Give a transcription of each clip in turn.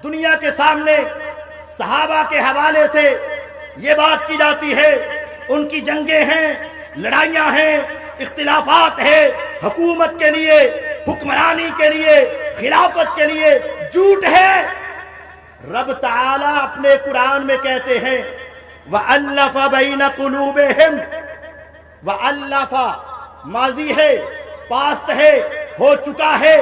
دنیا کے سامنے صحابہ کے حوالے سے یہ بات کی جاتی ہے، ان کی جنگیں ہیں، لڑائیاں ہیں، اختلافات ہیں، حکومت کے لیے، حکمرانی کے لیے، خلافت کے لیے جھوٹ ہے۔ رب تعالیٰ اپنے قرآن میں کہتے ہیں وَأَلَّفَ بَيْنَ قُلُوبِهِمْ، وَأَلَّفَ ماضی ہے، پاسٹ ہے، ہو چکا ہے،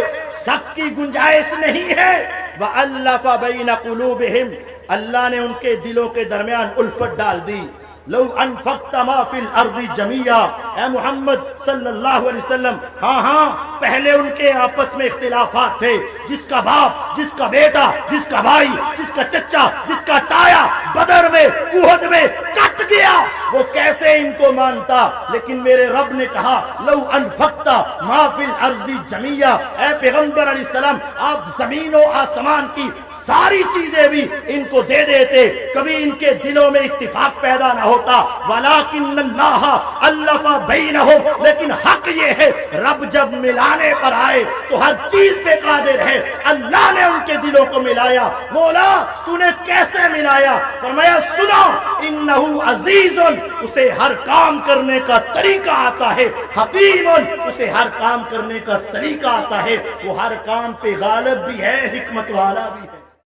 شک کی گنجائش نہیں ہے۔ وَأَلَّفَ بَيْنَ قُلُوبِهِمْ، اللہ نے ان کے دلوں کے درمیان الفت ڈال دی۔ لو انفقت ما فی الارض جميعا، اے محمد صلی اللہ علیہ وسلم، ہاں پہلے ان کے آپس میں اختلافات تھے، جس کا باپ، جس کا بیٹا، جس کا بھائی، جس کا چچا، جس کا تایا بدر میں، احد میں کٹ گیا، وہ کیسے ان کو مانتا؟ لیکن میرے رب نے کہا لو انفقت ما فی الارض جميعا، اے پیغمبر علیہ السلام آپ زمین و آسمان کی ساری چیزیں بھی ان کو دے دیتے، کبھی ان کے دلوں میں اتفاق پیدا نہ ہوتا۔ وَلَٰكِنَّ اللَّهَ أَلَّفَ بَيْنَهُمْ، لیکن حق یہ ہے رب جب ملانے پر آئے تو ہر چیز پہ قادر ہے۔ اللہ نے ان کے دلوں کو ملایا۔ مولا تو نے کیسے ملایا؟ فرمایا سنو، إِنَّهُ عَزِيزٌ، اسے ہر کام کرنے کا طریقہ آتا ہے، حکیم، اسے ہر کام کرنے کا سلیقہ آتا ہے، وہ ہر کام پہ غالب بھی ہے، حکمت والا بھی ہے۔